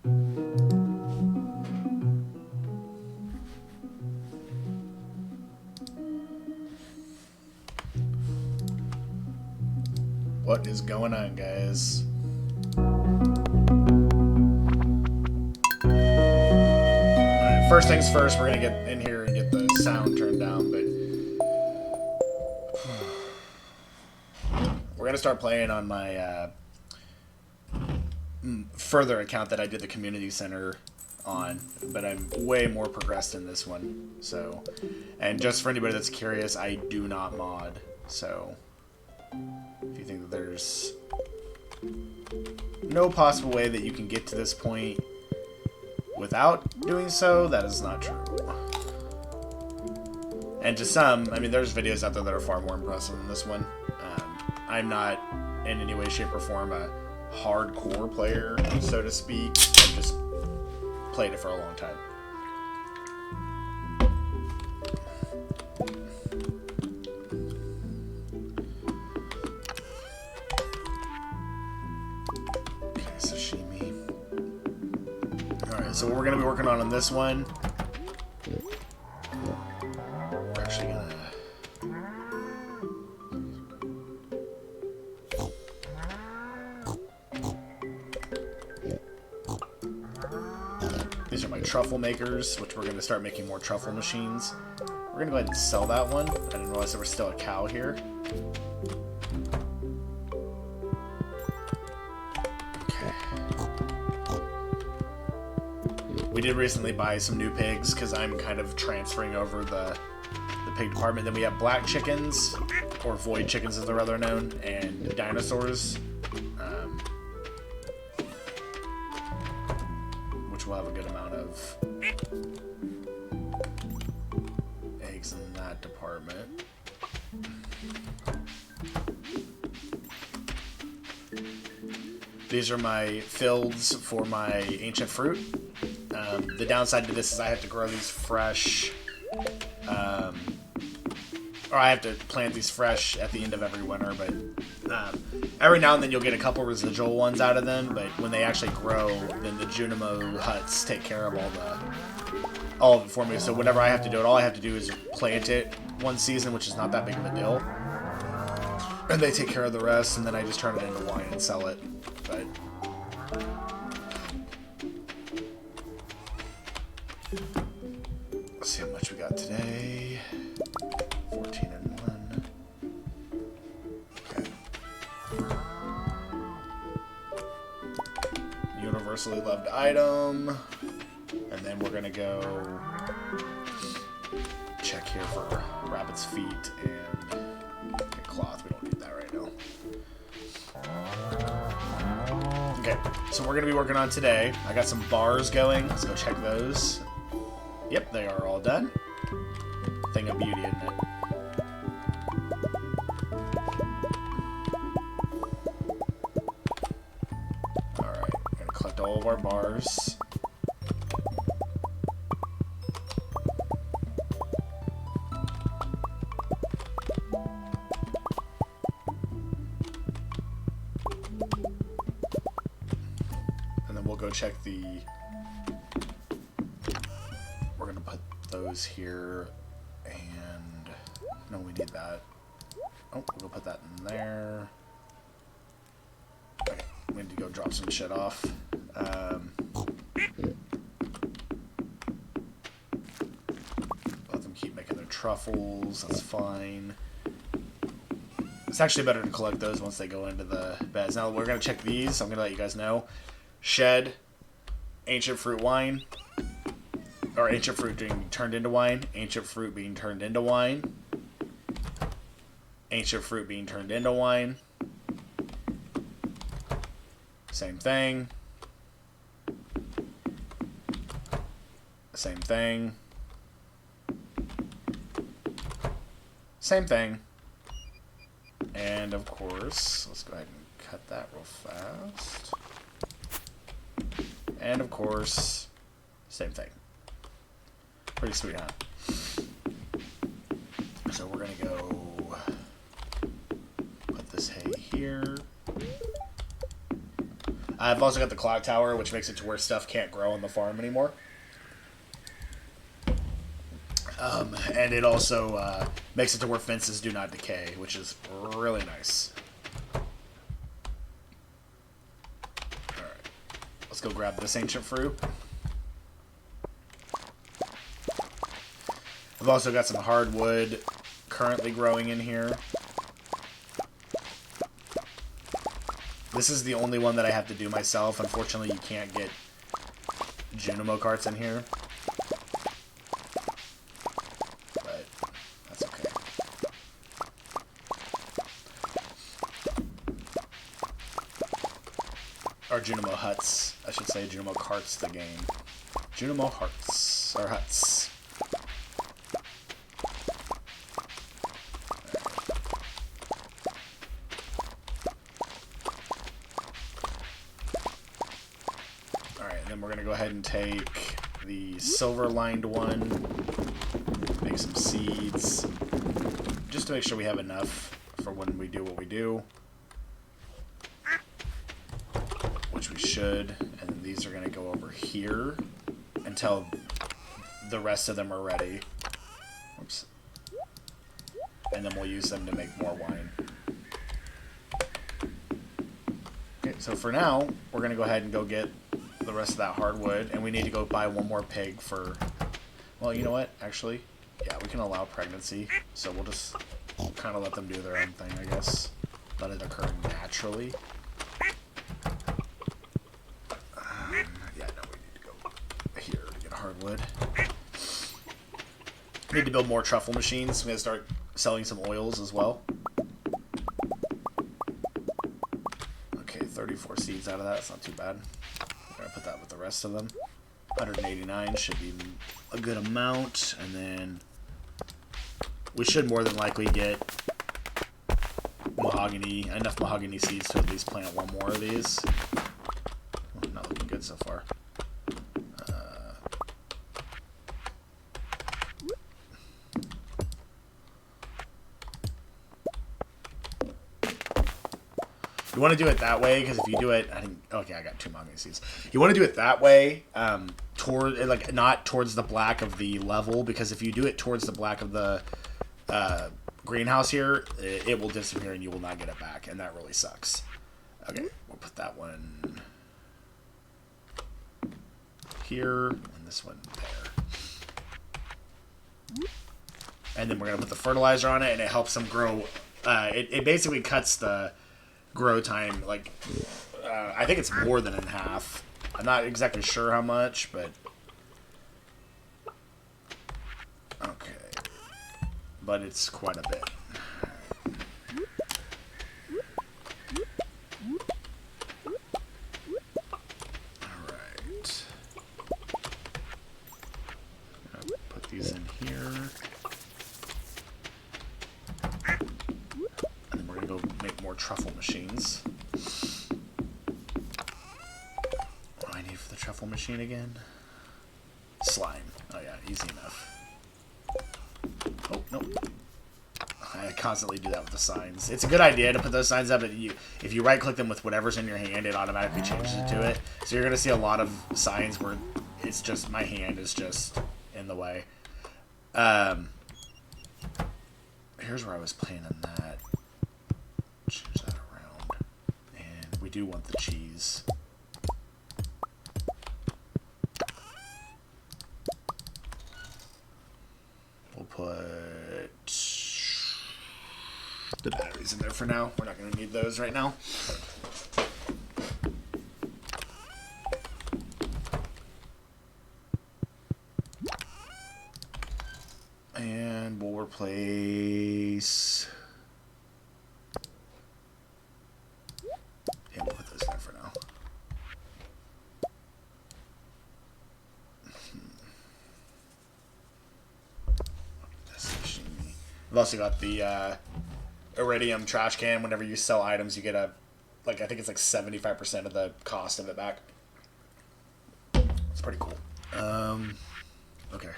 What is going on, guys? Alright, first things first, we're gonna get in here and get the sound turned down, but we're gonna start playing on my further account that I did the community center on, but I'm way more progressed in this one. So, and just for anybody that's curious, I do not mod, so if you think that there's no possible way that you can get to this point without doing so, that is not true. And to some, I mean, there's videos out there that are far more impressive than this one. I'm not in any way, shape, or form a hardcore player, so to speak. I've just played it for a long time. So what we're going to be working on this one, we're actually going to... These are my truffle makers, which we're going to start making more truffle machines. We're going to go ahead and sell that one. I didn't realize there was still a cow here. We did recently buy some new pigs because I'm kind of transferring over the pig department. Then we have black chickens, or void chickens as they're rather known, and dinosaurs, which will have a good amount of eggs in that department. These are my fields for my ancient fruit. The downside to this is I have to grow these fresh, or I have to plant these fresh at the end of every winter, but every now and then you'll get a couple residual ones out of them, but when they actually grow, then the Junimo huts take care of all of it for me. So whenever I have to do it, all I have to do is plant it one season, which is not that big of a deal, and they take care of the rest, and then I just turn it into wine and sell it. But let's see how much we got today. 14 and 1. Okay. Universally loved item. And then we're gonna go check here for rabbit's feet and cloth. We don't need that right now. Okay, so we're gonna be working on today. I got some bars going. Let's go check those. Yep, they are all done. Thing of beauty, isn't it? Alright, we're gonna collect all of our bars. And then we'll go check the... We're gonna put those here, and no, we need that. Oh, we'll put that in there. Okay, we need to go drop some shit off. Let them keep making their truffles. That's fine. It's actually better to collect those once they go into the beds. Now we're gonna check these. I'm gonna let you guys know. Shed, ancient fruit wine. Or ancient fruit being turned into wine. Ancient fruit being turned into wine. Ancient fruit being turned into wine. Same thing. Same thing. Same thing. And of course, let's go ahead and cut that real fast. And of course, same thing. Pretty sweet, huh? So we're gonna go put this hay here. I've also got the clock tower, which makes it to where stuff can't grow on the farm anymore. And it also makes it to where fences do not decay, which is really nice. Alright. Let's go grab this ancient fruit. I've also got some hardwood currently growing in here. This is the only one that I have to do myself. Unfortunately, you can't get Junimo carts in here. But that's okay. Or Junimo huts. I should say Junimo carts the game. Junimo hearts. Or huts. We're going to go ahead and take the silver-lined one, make some seeds, just to make sure we have enough for when we do what we do, which we should, and then these are going to go over here until the rest of them are ready. Oops. And then we'll use them to make more wine. Okay, so for now, we're going to go ahead and go get the rest of that hardwood, and we need to go buy one more pig for, well, you know what, actually, yeah, we can allow pregnancy, so we'll just kind of let them do their own thing, I guess, let it occur naturally. Yeah, no, we need to go here to get hardwood. We need to build more truffle machines. We gotta start selling some oils as well. Okay, 34 seeds out of that, it's not too bad. Gonna put that with the rest of them. 189 should be a good amount, and then we should more than likely get enough mahogany seeds to at least plant one more of these. Not looking good so far. You want to do it that way, because if you do it, okay, I got 2 mahogany seeds. You want to do it that way, not towards the black of the level, because if you do it towards the black of the greenhouse here, it will disappear and you will not get it back, and that really sucks. Okay, we'll put that one here, and this one there. And then we're going to put the fertilizer on it, and it helps them grow. It basically cuts the grow time, like, I think it's more than in half. I'm not exactly sure how much, but okay. But it's quite a bit. Alright. Put these in here. Go make more truffle machines. What do I need for the truffle machine again? Slime. Oh yeah, easy enough. Oh, nope. I constantly do that with the signs. It's a good idea to put those signs up, but if you right-click them with whatever's in your hand, it automatically changes it to it. So you're going to see a lot of signs where it's just, my hand is just in the way. Here's where I was planning that. Change that around. And we do want the cheese. We'll put the batteries in there for now. We're not going to need those right now. And we'll replace... yeah, we'll put those in there for now. I've also got the iridium trash can. Whenever you sell items, you get a, like, I think it's like 75% of the cost of it back. It's pretty cool. Okay.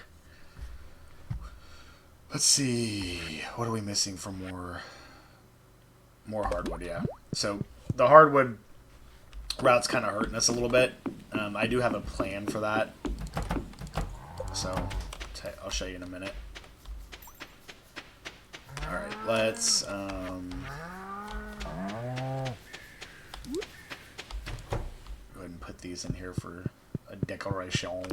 Let's see. What are we missing for more hardwood? Yeah. So the hardwood route's kind of hurting us a little bit. I do have a plan for that. So, I'll show you in a minute. Alright, let's... go ahead and put these in here for a decoration.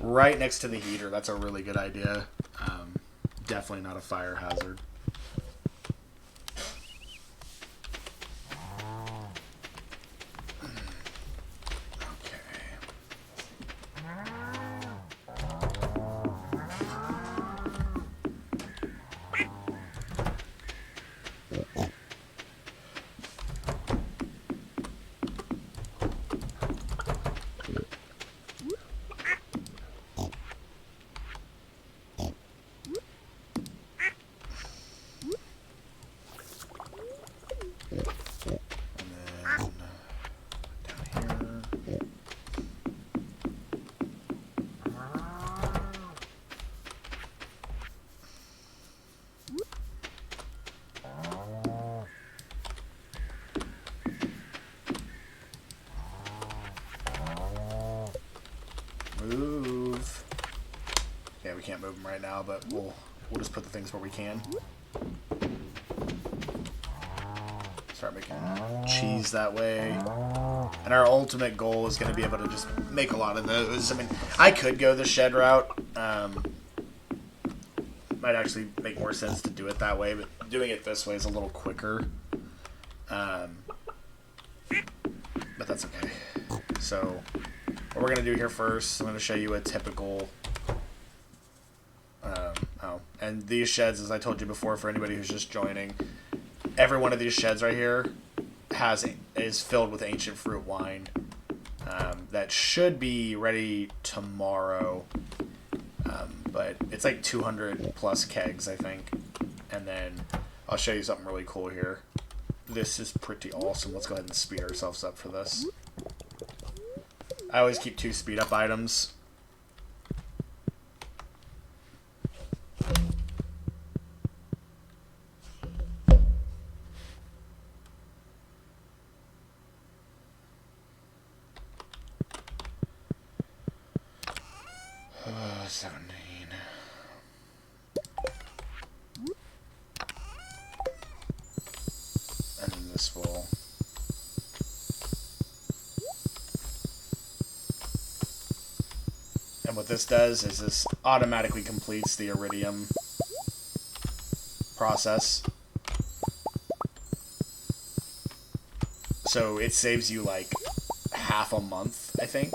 Right next to the heater. That's a really good idea. Definitely not a fire hazard. Move. Yeah, we can't move them right now, but we'll just put the things where we can. Start making cheese that way. And our ultimate goal is going to be able to just make a lot of those. I mean, I could go the shed route. Might actually make more sense to do it that way, but doing it this way is a little quicker. But that's okay. So, what we're going to do here first, I'm going to show you a typical... and these sheds, as I told you before, for anybody who's just joining, every one of these sheds right here is filled with ancient fruit wine. That should be ready tomorrow. But it's like 200 plus kegs, I think. And then I'll show you something really cool here. This is pretty awesome. Let's go ahead and speed ourselves up for this. I always keep 2 speed up items. Oh, 17. And then this will... And what this does is this automatically completes the iridium process. So it saves you like half a month, I think.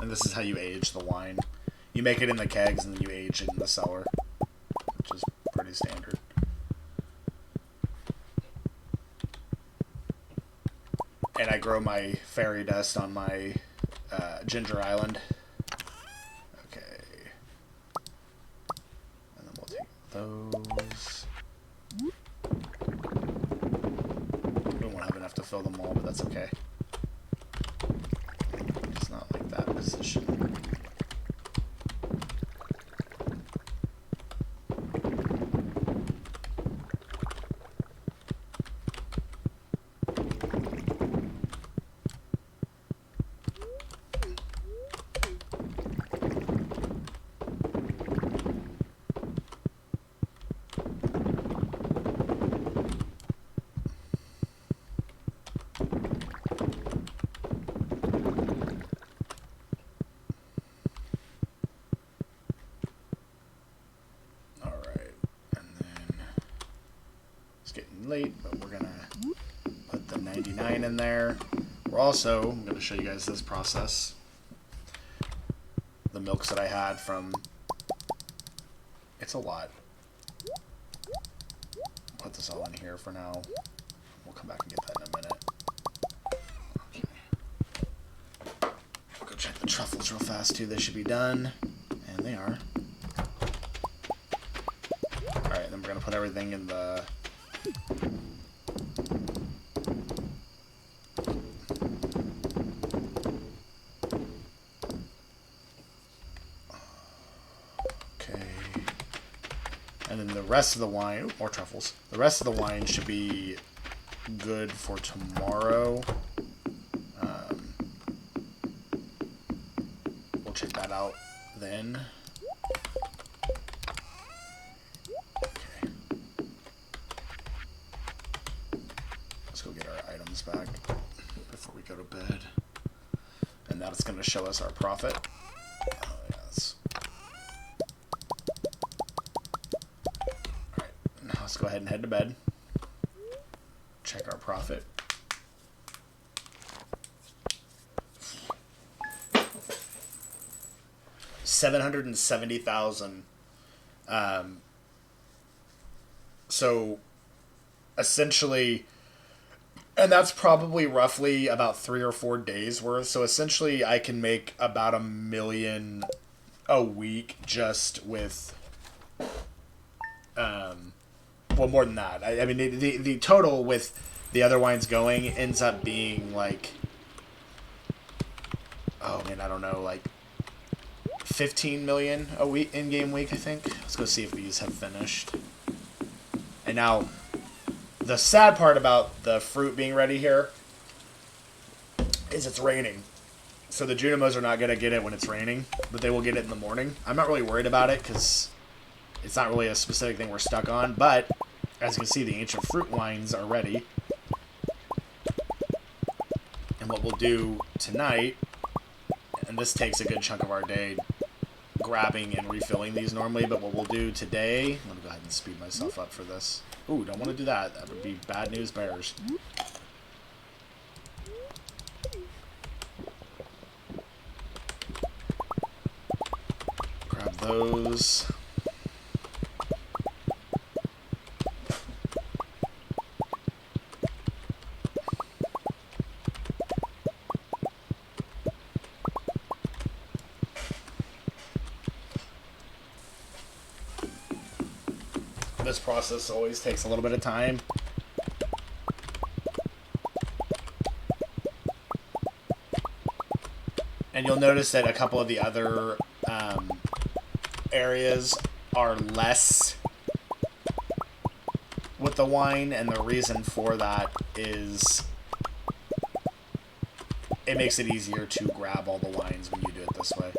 And this is how you age the wine. You make it in the kegs and then you age it in the cellar, which is pretty standard. And I grow my fairy dust on my ginger island. Okay. And then we'll take those. We won't have enough to fill them all, but that's okay. It's not like that position. Late, but we're gonna put the 99 in there. We're also, I'm gonna show you guys this process. The milks that I had from It's a lot. Put this all in here for now. We'll come back and get that in a minute. Okay. I'll go check the truffles real fast too. They should be done. And they are. Alright, then we're going to put everything in the... And then the rest of the wine, more truffles. The rest of the wine should be good for tomorrow. We'll check that out then. Okay. Let's go get our items back before we go to bed. And that's going to show us our profit. Let's go ahead and head to bed. Check our profit. $770,000. So essentially, and that's probably roughly about 3 or 4 days worth. So essentially, I can make about $1 million a week just with. Well, more than that. I mean, the total with the other wines going ends up being like, oh man, I don't know, like 15 million a week, in-game week, I think. Let's go see if these have finished. And now, the sad part about the fruit being ready here is it's raining. So the Junimos are not going to get it when it's raining, but they will get it in the morning. I'm not really worried about it because it's not really a specific thing we're stuck on, but as you can see, the ancient fruit wines are ready. And what we'll do tonight, and this takes a good chunk of our day grabbing and refilling these normally, but what we'll do today, I'm going to go ahead and speed myself up for this. Ooh, don't want to do that. That would be bad news bears. Grab those. This process always takes a little bit of time. And you'll notice that a couple of the other areas are less with the wine, and the reason for that is it makes it easier to grab all the wines when you do it this way.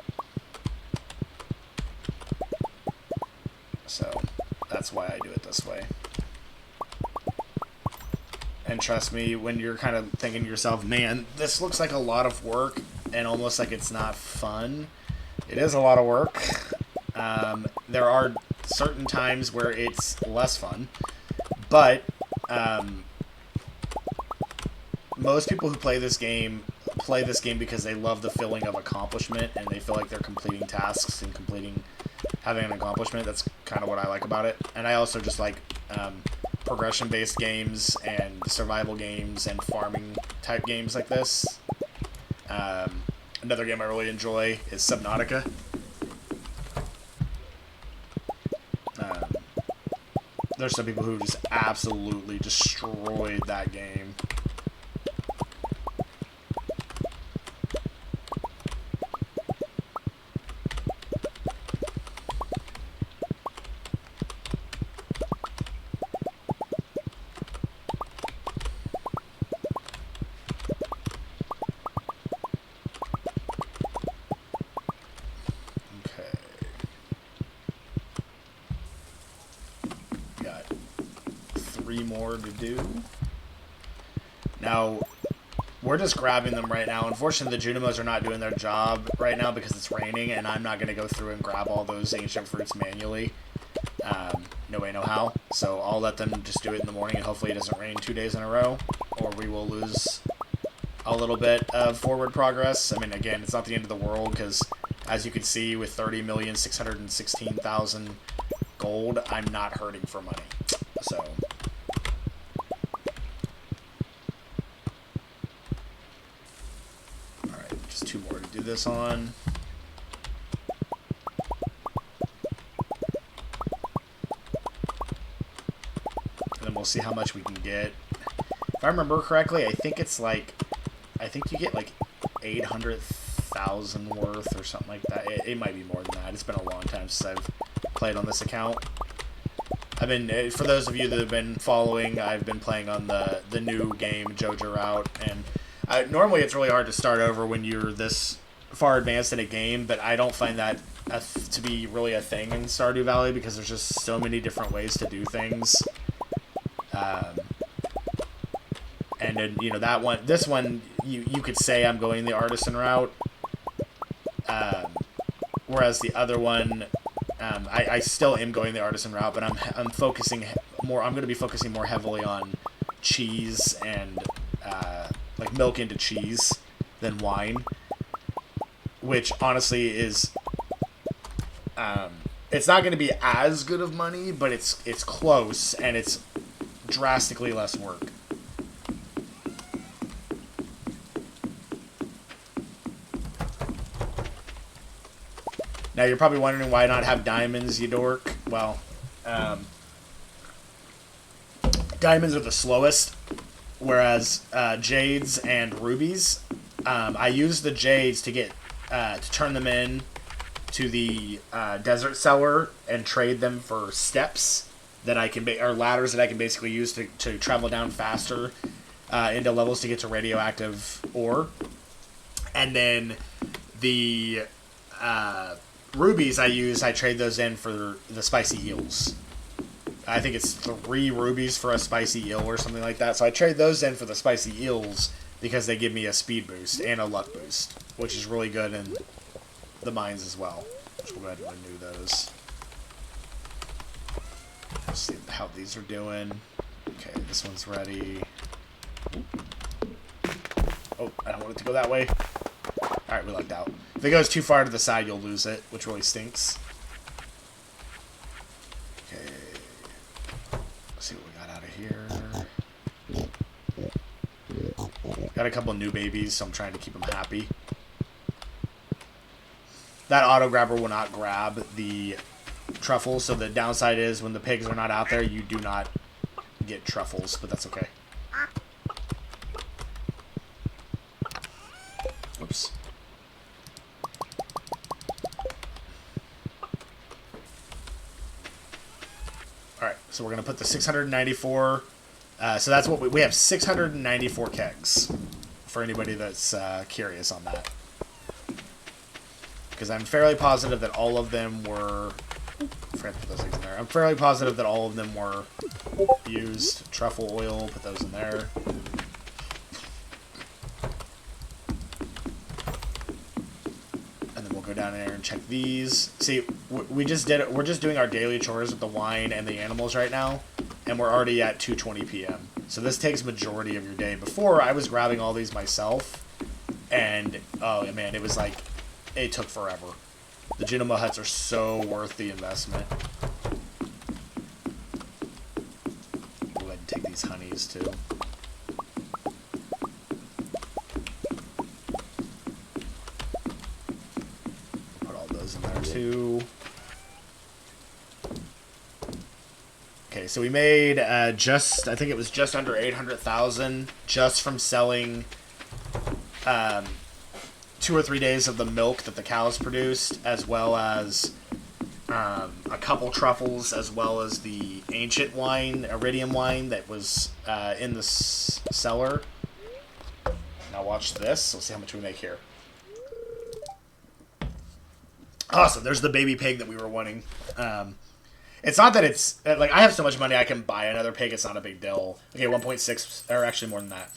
So that's why I do it this way. And trust me, when you're kind of thinking to yourself, man, this looks like a lot of work and almost like it's not fun, it is a lot of work. There are certain times where it's less fun, but most people who play this game because they love the feeling of accomplishment and they feel like they're completing tasks and having an accomplishment. That's kind of what I like about it. And I also just like progression-based games and survival games and farming type games like this. Another game I really enjoy is Subnautica. There's some people who just absolutely destroyed that game. More to do. Now, we're just grabbing them right now. Unfortunately, the Junimos are not doing their job right now because it's raining, and I'm not going to go through and grab all those ancient fruits manually. No way, no how. So I'll let them just do it in the morning, and hopefully it doesn't rain 2 days in a row, or we will lose a little bit of forward progress. I mean, again, it's not the end of the world because, as you can see, with 30,616,000 gold, I'm not hurting for money. So... Alright, just 2 more to do this on. And then we'll see how much we can get. If I remember correctly, I think it's like... I think you get like 800,000 worth or something like that. It might be more than that. It's been a long time since I've played on this account. I've been, for those of you that have been following, I've been playing on the new game, Jojo Route, and normally it's really hard to start over when you're this far advanced in a game, but I don't find that to be really a thing in Stardew Valley because there's just so many different ways to do things. And then, you know, this one, you could say I'm going the artisan route, whereas the other one, I still am going the artisan route, but I'm focusing more. I'm going to be focusing more heavily on cheese and like milk into cheese than wine, which honestly is it's not going to be as good of money, but it's close and it's drastically less work. Now, you're probably wondering why not have diamonds, you dork. Well, diamonds are the slowest, whereas jades and rubies, I use the jades to get to turn them in to the desert seller and trade them for steps that I can or ladders that I can basically use to travel down faster into levels to get to radioactive ore. And then the rubies I trade those in for the spicy eels. I think it's 3 rubies for a spicy eel or something like that. So I trade those in for the spicy eels because they give me a speed boost and a luck boost, which is really good in the mines as well. Which we'll go ahead and renew those. Let's see how these are doing. Okay, this one's ready. Oh, I don't want it to go that way. Alright, we lucked out. If it goes too far to the side, you'll lose it, which really stinks. Okay. Let's see what we got out of here. Got a couple new babies, so I'm trying to keep them happy. That auto grabber will not grab the truffles, so the downside is when the pigs are not out there, you do not get truffles, but that's okay. Oops. Alright, so we're going to put the 694, so that's what we have 694 kegs, for anybody that's curious on that. Because I'm fairly positive that all of them were, I forgot to put those things in there, I'm fairly positive that all of them were used. Truffle oil, put those in there. Go down there and check these. See, we just did it. We're just doing our daily chores with the wine and the animals right now, and we're already at 2:20 p.m. So this takes majority of your day. Before, I was grabbing all these myself, and oh man, it was like, it took forever. The Genoma huts are so worth the investment. Go ahead and take these honeys too. Okay, so we made I think it was just under 800,000 just from selling 2 or 3 days of the milk that the cows produced, as well as a couple truffles, as well as the ancient wine, iridium wine that was in the cellar. Now watch this. Let's see how much we make here. Awesome, there's the baby pig that we were wanting. It's not that it's, like, I have so much money I can buy another pig, it's not a big deal. Okay, 1.6, or actually more than that.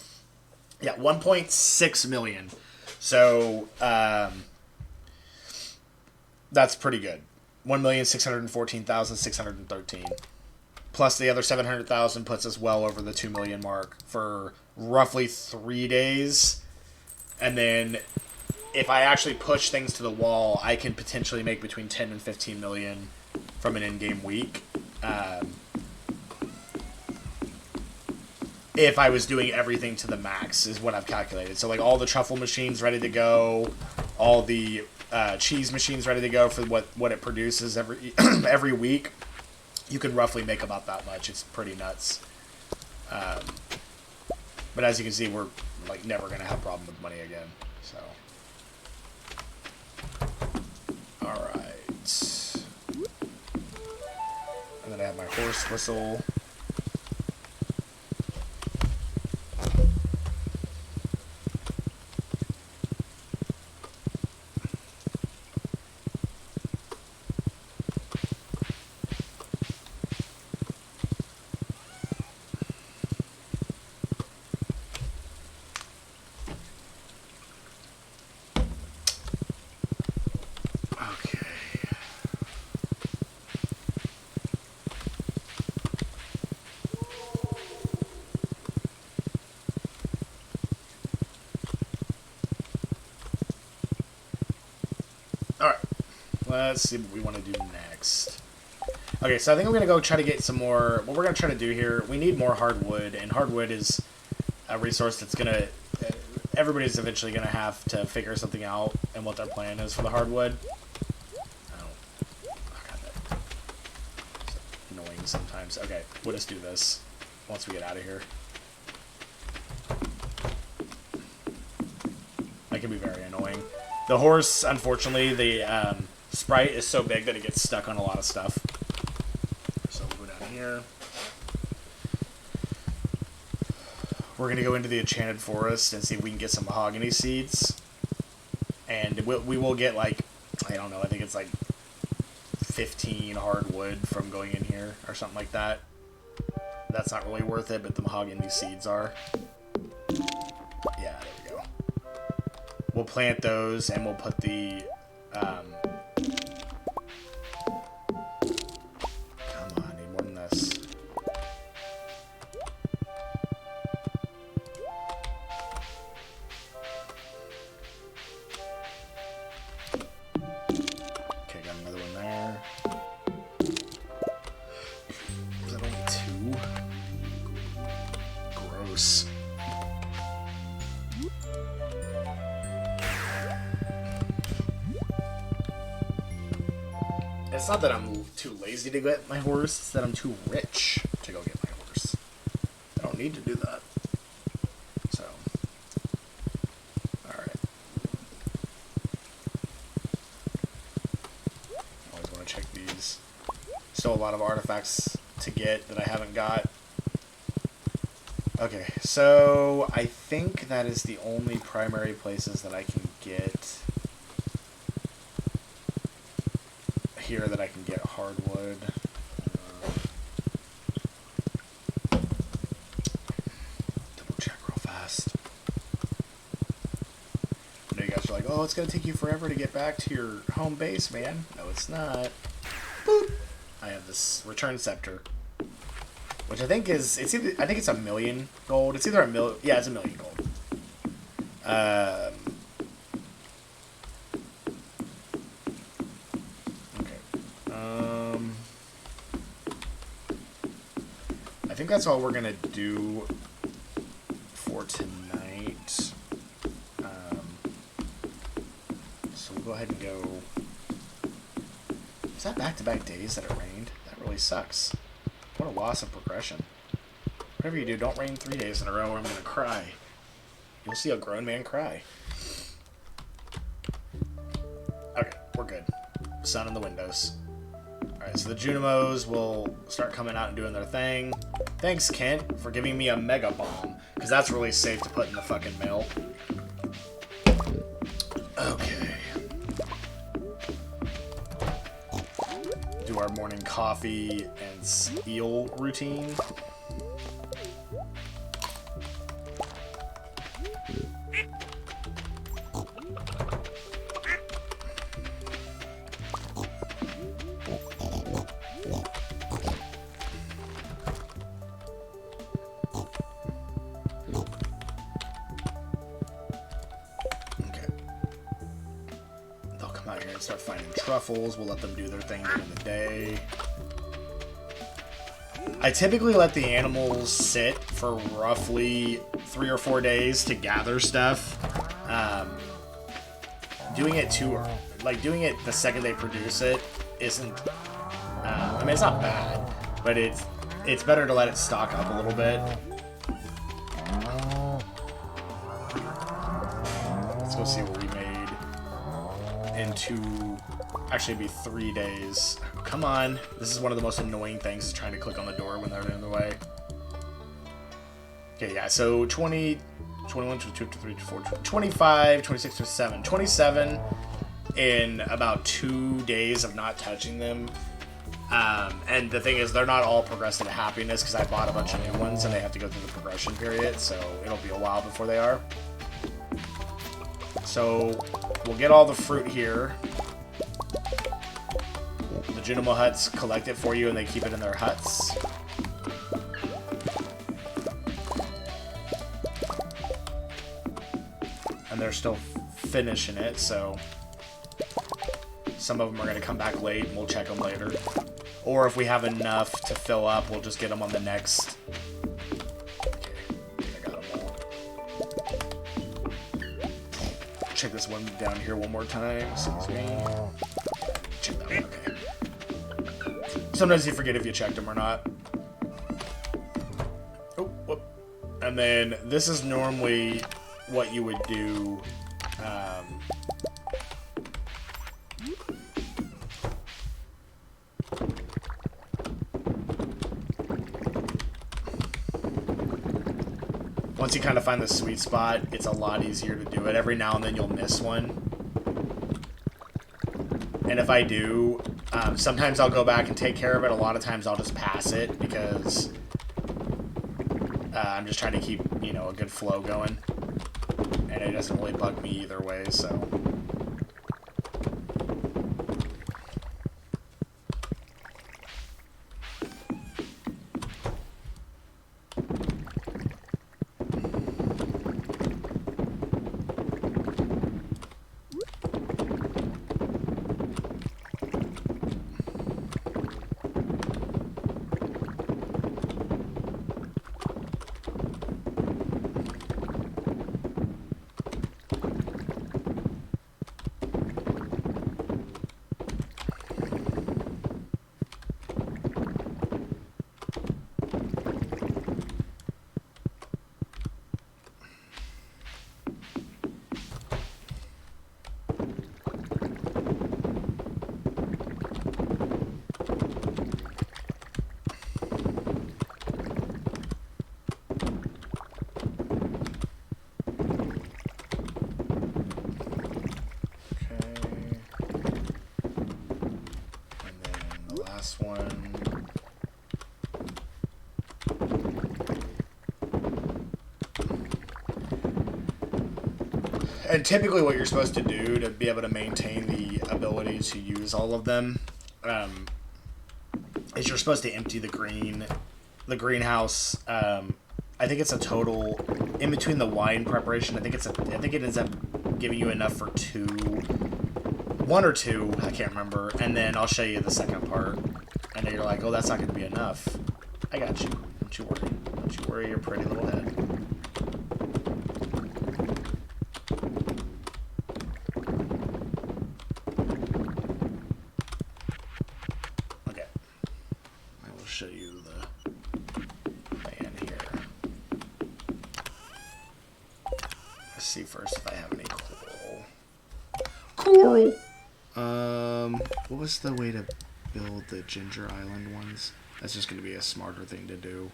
Yeah, 1.6 million. So, that's pretty good. 1,614,613. Plus the other 700,000 puts us well over the 2 million mark for roughly 3 days. And then if I actually push things to the wall, I can potentially make between 10 and 15 million from an in-game week. If I was doing everything to the max is what I've calculated. So like all the truffle machines ready to go, all the cheese machines ready to go for what it produces every every week. You can roughly make about that much. It's pretty nuts. But as you can see, we're like never gonna have a problem with money again. So, all right. And then I have my horse whistle. Let's see what we want to do next. Okay, so I think I'm going to go try to get some more... What we're going to try to do here, we need more hardwood, and hardwood is a resource that's going to... Everybody's eventually going to have to figure something out and what their plan is for the hardwood. Oh, God, that's annoying sometimes. Okay, we'll just do this once we get out of here. That can be very annoying. The horse, unfortunately, the... Sprite is so big that it gets stuck on a lot of stuff. So we'll go down here. We're going to go into the Enchanted Forest and see if we can get some Mahogany Seeds. And we will get like, I don't know, I think it's like 15 hardwood from going in here or something like that. That's not really worth it, but the Mahogany Seeds are. Yeah, there we go. We'll plant those and we'll put the... It's not that I'm too lazy to get my horse, it's that I'm too rich to go get my horse. I don't need to do that. So, alright. Always want to check these. Still a lot of artifacts to get that I haven't got. Okay, so I think that is the only primary places that I can get here that I can get hardwood. Double check real fast. I know you guys are like, oh, it's going to take you forever to get back to your home base, man. No, it's not. Boop. I have this return scepter, which I think is, it's either, I think it's 1,000,000 gold. It's either yeah, it's 1,000,000 gold. I think that's all we're gonna do for tonight. So we'll go ahead and go. Is that back-to-back days that it rained? That really sucks. What a loss of progression. Whatever you do, don't rain 3 days in a row or I'm gonna cry. You'll see a grown man cry. Okay, we're good. Sun in the windows. Alright, so the Junimos will start coming out and doing their thing. Thanks, Kent, for giving me a Mega Bomb, because that's really safe to put in the fucking mail. Okay. Do our morning coffee and eel routine. start finding truffles. We'll let them do their thing during the day. I typically let the animals sit for roughly 3 or 4 days to gather stuff. Doing it doing it the second they produce it isn't. I mean, it's not bad, but it's better to let it stock up a little bit. Let's go see what we made in 2. Actually, it'd be 3 days. Come on. This is one of the most annoying things, is trying to click on the door when they're in the way. Okay, yeah, so 20, 21, 22, 23, 24, 25, 26, 27. 27 in about 2 days of not touching them. And the thing is, they're not all progressing to happiness because I bought a bunch of new ones and they have to go through the progression period, so it'll be a while before they are. So we'll get all the fruit here. The Junimo huts collect it for you and they keep it in their huts. And they're still finishing it, so some of them are going to come back late and we'll check them later. Or if we have enough to fill up, we'll just get them on the next. Okay, I think I got them all. Check this one down here one more time. Excuse me. Check that one, okay. Sometimes you forget if you checked them or not. Oh, whoop. And then this is normally what you would do. Once you kind of find the sweet spot, it's a lot easier to do it. Every now and then you'll miss one. And if I do, sometimes I'll go back and take care of it. A lot of times I'll just pass it because I'm just trying to keep, you know, a good flow going. And it doesn't really bug me either way, so. One. And typically what you're supposed to do to be able to maintain the ability to use all of them is you're supposed to empty the greenhouse. I think it's a total in between the wine preparation. I think it ends up giving you enough for 1 or 2, I can't remember, and then I'll show you the second part. And then you're like, oh, that's not going to be enough. I got you. Don't you worry. Don't you worry your pretty little head. Okay. I will show you the plan here. Let's see first if I have any coral. Coral! What was the way to build the Ginger Island ones? That's just going to be a smarter thing to do.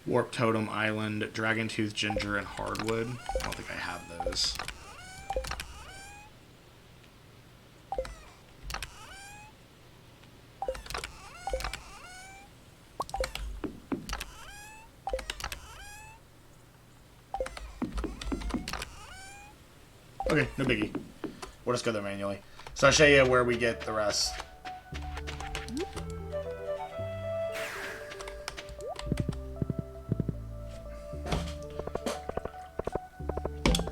Warp Totem Island, Dragon Tooth Ginger, and Hardwood. I don't think I have those. Okay, no biggie. We'll just go there manually. So I'll show you where we get the rest.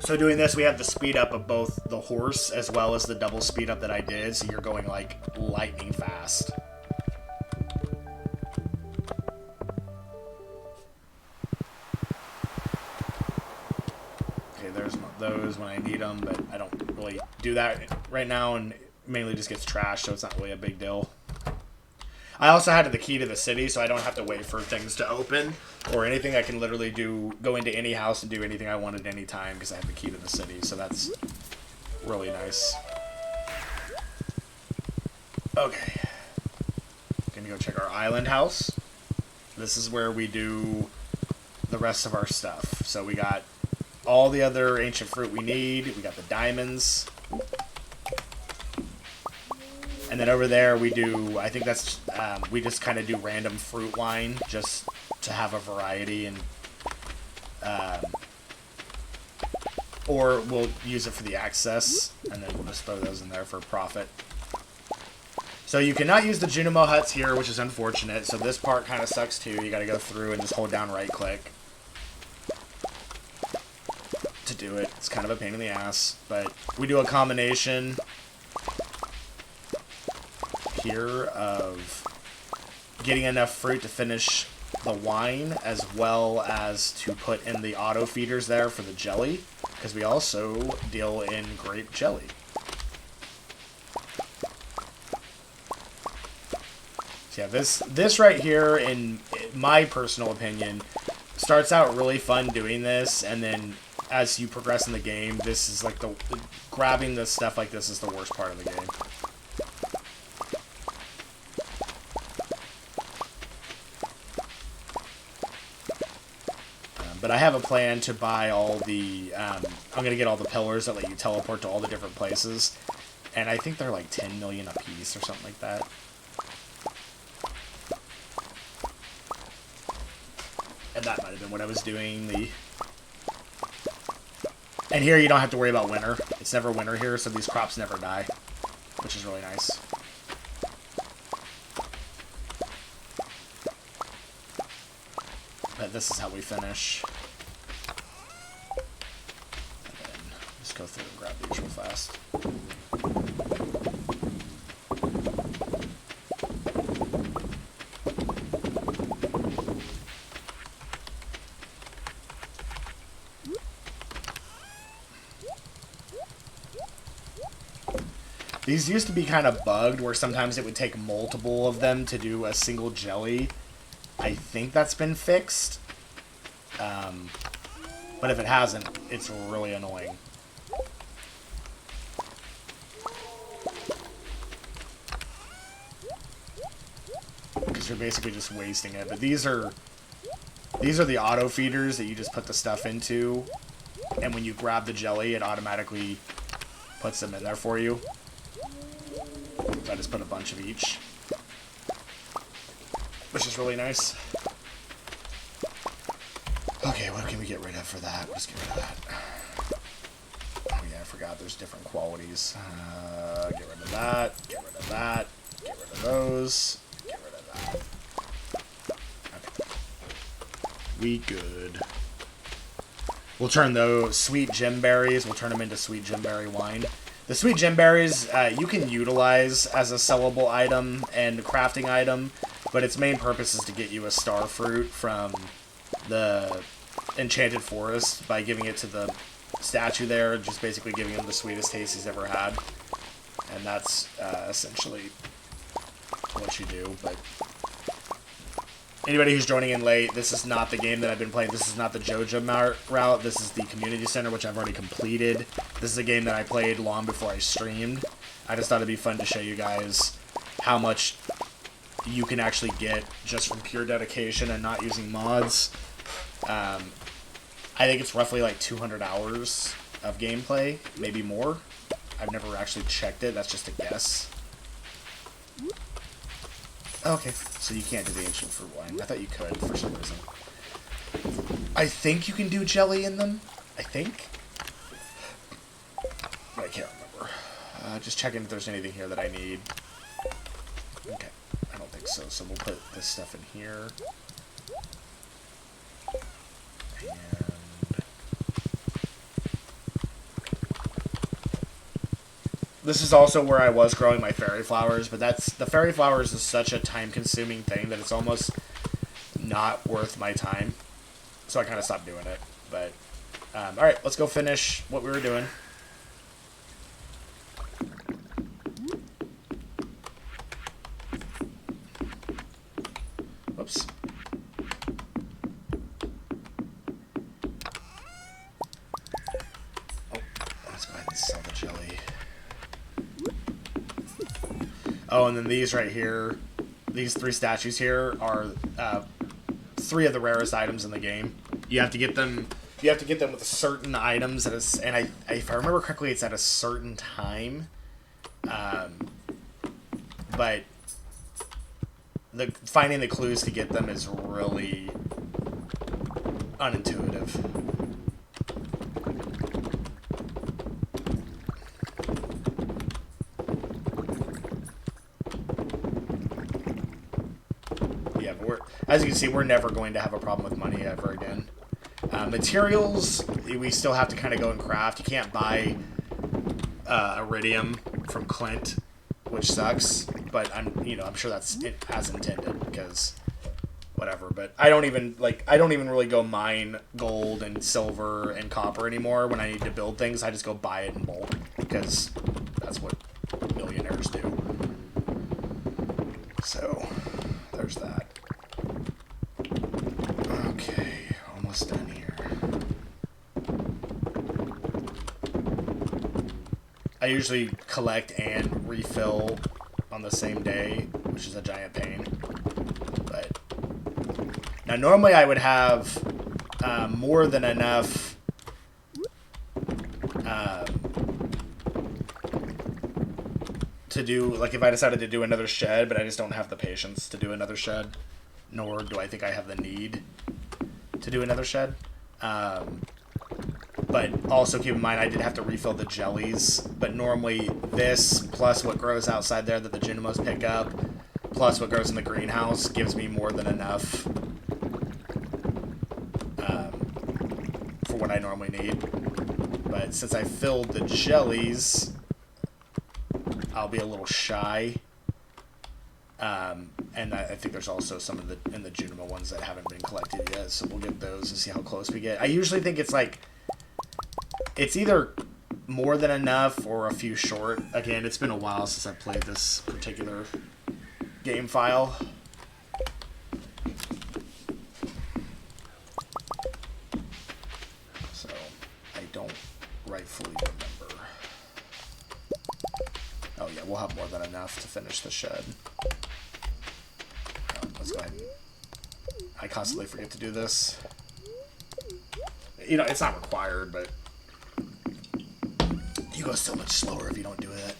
So doing this, we have the speed up of both the horse as well as the double speed up that I did, so you're going like lightning fast. Okay, there's those when I need them, but I don't really do that right now, and it mainly just gets trashed, so it's not really a big deal. I also had the key to the city, so I don't have to wait for things to open or anything. I can literally go into any house and do anything I want at any time because I have the key to the city, so that's really nice. Okay. Gonna go check our island house. This is where we do the rest of our stuff. So we got all the other ancient fruit we need. We got the diamonds. And then over there we do, I think that's, we just kind of do random fruit wine just to have a variety, and or we'll use it for the access, and then we'll just throw those in there for profit. So you cannot use the Junimo huts here, which is unfortunate, so this part kind of sucks too. You gotta go through and just hold down right click to do it. It's kind of a pain in the ass, but we do a combination here of getting enough fruit to finish the wine, as well as to put in the auto feeders there for the jelly, because we also deal in grape jelly. So yeah, this right here, in my personal opinion, starts out really fun doing this, and then as you progress in the game, this is like grabbing the stuff like this is the worst part of the game. But I have a plan to buy all the, I'm going to get all the pillars that let you teleport to all the different places. And I think they're like 10 million a piece or something like that. And that might have been what I was doing. And here you don't have to worry about winter. It's never winter here, so these crops never die, which is really nice. But this is how we finish. And then just go through and grab these real fast. These used to be kind of bugged, where sometimes it would take multiple of them to do a single jelly. I think that's been fixed. But if it hasn't, it's really annoying. Because you're basically just wasting it. But these are the auto feeders that you just put the stuff into. And when you grab the jelly, it automatically puts them in there for you. So I just put a bunch of each, which is really nice. Okay, what can we get rid of for that? Let's get rid of that. Oh yeah, I forgot there's different qualities. Get rid of that, get rid of that, get rid of those, get rid of that. Okay. We good. We'll turn those sweet gem berries, we'll turn them into sweet gem berry wine. The sweet gem berries you can utilize as a sellable item and crafting item, but its main purpose is to get you a star fruit from the Enchanted Forest by giving it to the statue there, just basically giving him the sweetest taste he's ever had. And that's essentially what you do. But anybody who's joining in late, this is not the game that I've been playing. This is not the JoJo route. This is the Community Center, which I've already completed. This is a game that I played long before I streamed. I just thought it'd be fun to show you guys how much you can actually get just from pure dedication and not using mods. I think it's roughly like 200 hours of gameplay, maybe more. I've never actually checked it. That's just a guess. Okay, so you can't do the ancient fruit wine. I thought you could for some reason. I think you can do jelly in them. I think. But I can't remember. Just checking if there's anything here that I need. Okay, I don't think so. So we'll put this stuff in here. And This is also where I was growing my fairy flowers, but the fairy flowers is such a time-consuming thing that it's almost not worth my time. So I kind of stopped doing it. But, alright, let's go finish what we were doing. Whoops. Oh, let's go ahead and sell the jelly. Oh, and then these right here, these 3 statues here are 3 of the rarest items in the game. You have to get them. You have to get them with certain items, and if I remember correctly, it's at a certain time. But finding the clues to get them is really unintuitive. Yeah, but as you can see, we're never going to have a problem with money ever again. Materials, we still have to kind of go and craft. You can't buy iridium from Clint, which sucks. But I'm sure that's it as intended, because whatever. But I don't even really go mine gold and silver and copper anymore when I need to build things. I just go buy it in bulk, because that's what millionaires do. So there's that. Okay, almost done here. I usually collect and refill on the same day, which is a giant pain. But now normally I would have more than enough to do, like if I decided to do another shed, but I just don't have the patience to do another shed, nor do I think I have the need to do another shed. But also keep in mind, I did have to refill the jellies. But normally this, plus what grows outside there that the Junimos pick up, plus what grows in the greenhouse, gives me more than enough for what I normally need. But since I filled the jellies, I'll be a little shy. And I think there's also some of in the Junimo ones that haven't been collected yet, so we'll get those and see how close we get. I usually think it's like, it's either more than enough or a few short. Again, it's been a while since I played this particular game file. So, I don't rightfully remember. Oh yeah, we'll have more than enough to finish the shed. Let's go ahead. I constantly forget to do this. It's not required, but you go so much slower if you don't do it.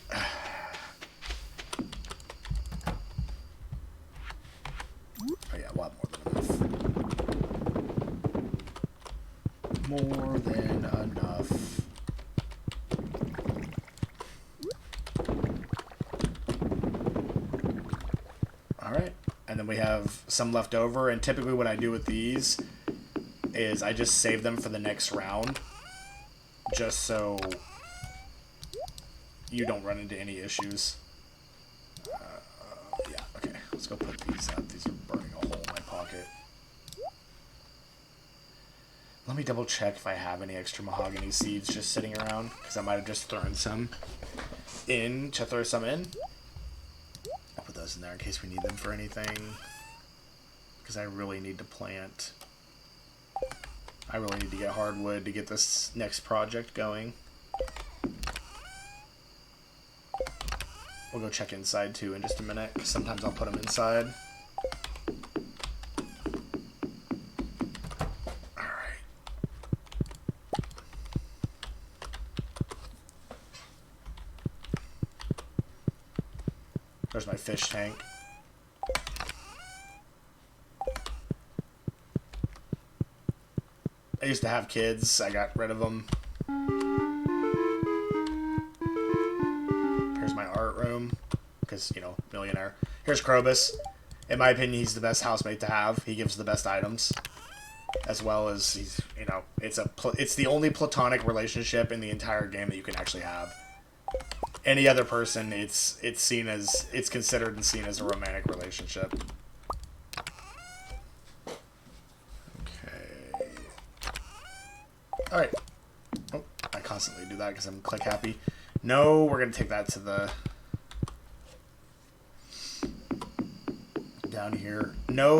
Oh yeah, we'll have more than enough. Alright, and then we have some left over, and typically what I do with these is I just save them for the next round, just so you don't run into any issues. Yeah, okay, let's go put these out. These are burning a hole in my pocket. Let me double check if I have any extra mahogany seeds just sitting around, because I might have just thrown some in to throw some in. I'll put those in there in case we need them for anything, because I really need to plant. I really need to get hardwood to get this next project going. We'll go check inside too in just a minute, because sometimes I'll put them inside. Alright. There's my fish tank. I used to have kids. I got rid of them. Here's my art room, because, millionaire. Here's Krobus. In my opinion, he's the best housemate to have. He gives the best items, as well as he's, it's the only platonic relationship in the entire game that you can actually have. any other person, it's considered and seen as a romantic relationship. Okay. All right. Oh, I constantly do that because I'm click happy. No, we're gonna take that to the down here. No.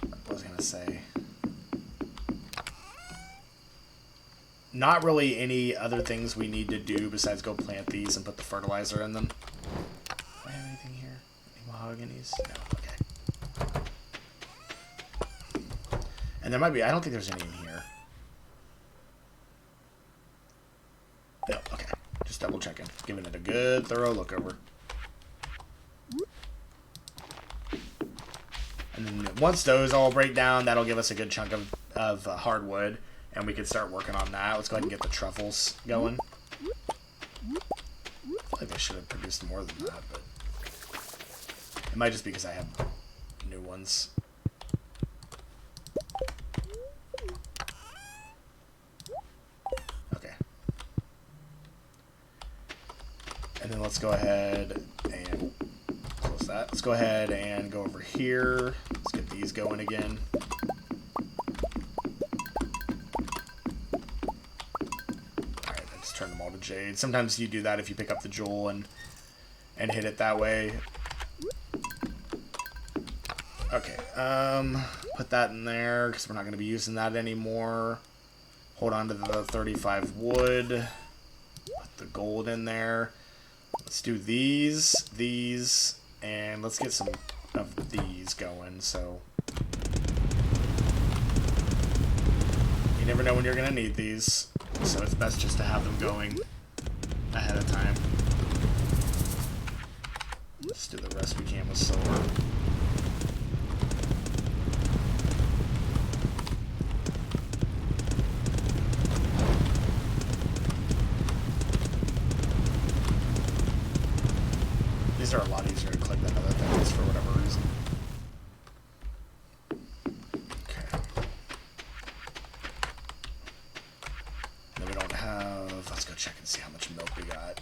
What was I gonna say? Not really any other things we need to do besides go plant these and put the fertilizer in them. Do I have anything here? Any mahoganies? No. Okay. And there might be. I don't think there's any in here. No. Okay. Just double checking, giving it a good thorough look over. And then once those all break down, that'll give us a good chunk of hardwood. And we can start working on that. Let's go ahead and get the truffles going. I feel like they should have produced more than that, but it might just be because I have new ones. Okay. And then let's go ahead and close that. Let's go ahead and go over here. Let's get these going again. Turn them all to jade. Sometimes you do that if you pick up the jewel and hit it that way. Okay, put that in there because we're not going to be using that anymore. Hold on to the 35 wood. Put the gold in there. Let's do these, and let's get some of these going. So you never know when you're going to need these. So it's best just to have them going ahead of time. Let's do the rest we can with silver. These are a lot easier to click than other things for whatever reason. Let's go check and see how much milk we got.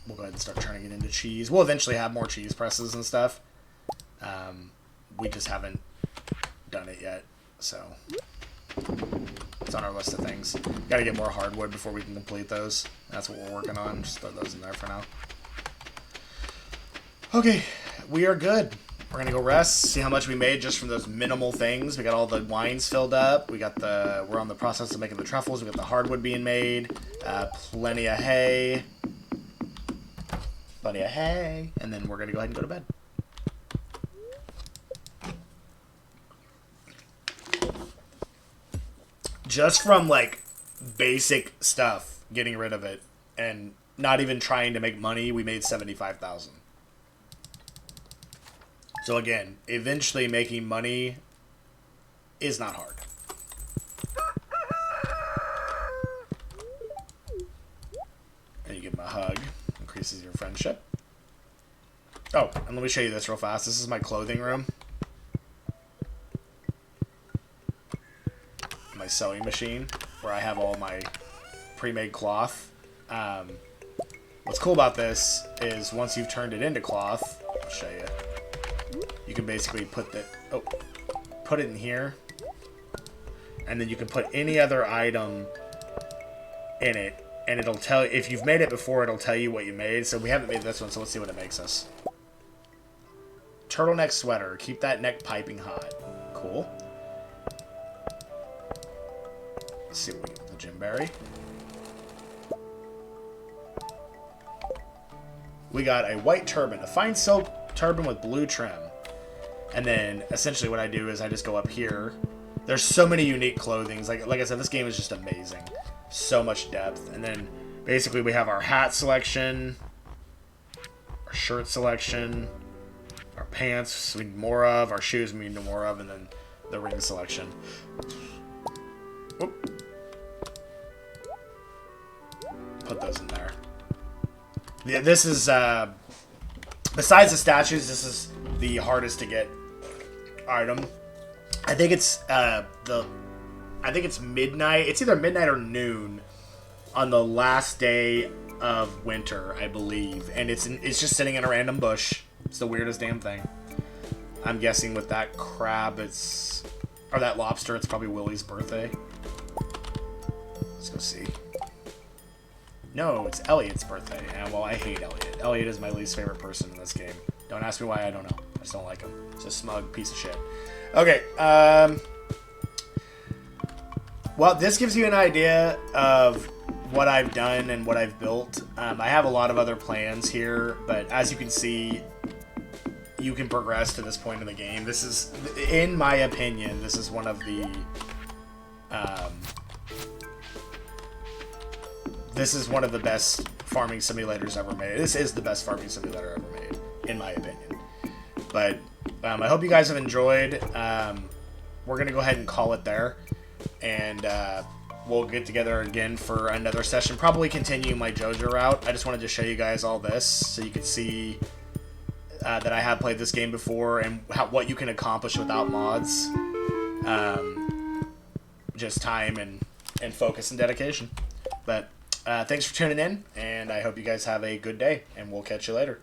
We'll go ahead and start turning it into cheese. We'll eventually have more cheese presses and stuff. We just haven't done it yet, so it's on our list of things. Got to get more hardwood before we can complete those. That's what we're working on. Just throw those in there for now. Okay, we are good. We're gonna go rest, see how much we made just from those minimal things. We got all the wines filled up. We're on the process of making the truffles. We got the hardwood being made. Plenty of hay. And then we're gonna go ahead and go to bed. Just from like basic stuff, getting rid of it, and not even trying to make money, we made 75,000. So again, eventually making money is not hard. And you give him a hug. Increases your friendship. Oh, and let me show you this real fast. This is my clothing room. My sewing machine, where I have all my pre-made cloth. What's cool about this is once you've turned it into cloth, I'll show you. You can basically put it in here, and then you can put any other item in it, and it'll tell, if you've made it before, it'll tell you what you made. So we haven't made this one, so let's see what it makes us. Turtleneck sweater. Keep that neck piping hot. Cool. Let's see what we get with the Jimberry. We got a white turban, a fine silk turban with blue trim. And then essentially what I do is I just go up here. There's so many unique clothings. Like I said, this game is just amazing. So much depth. And then basically we have our hat selection, our shirt selection, our pants we need more of, our shoes we need more of, and then the ring selection. Whoop. Put those in there. Yeah, this is besides the statues, this is the hardest to get item. I think it's the I think it's midnight. It's either midnight or noon on the last day of winter, I believe. And it's just sitting in a random bush. It's the weirdest damn thing. I'm guessing with that crab, or that lobster, it's probably Willie's birthday. Let's go see. No, it's Elliot's birthday. And, well, I hate Elliot. Elliot is my least favorite person in this game. Don't ask me why, I don't know. I just don't like him. He's a smug piece of shit. Okay, well, this gives you an idea of what I've done and what I've built. I have a lot of other plans here, but as you can see, you can progress to this point in the game. This is, in my opinion, this is one of the... this is one of the best farming simulators ever made. This is the best farming simulator ever made, in my opinion. But I hope you guys have enjoyed. We're going to go ahead and call it there. And we'll get together again for another session. Probably continue my JoJo route. I just wanted to show you guys all this so you could see that I have played this game before and what you can accomplish without mods. Just time and focus and dedication. But thanks for tuning in, and I hope you guys have a good day, and we'll catch you later.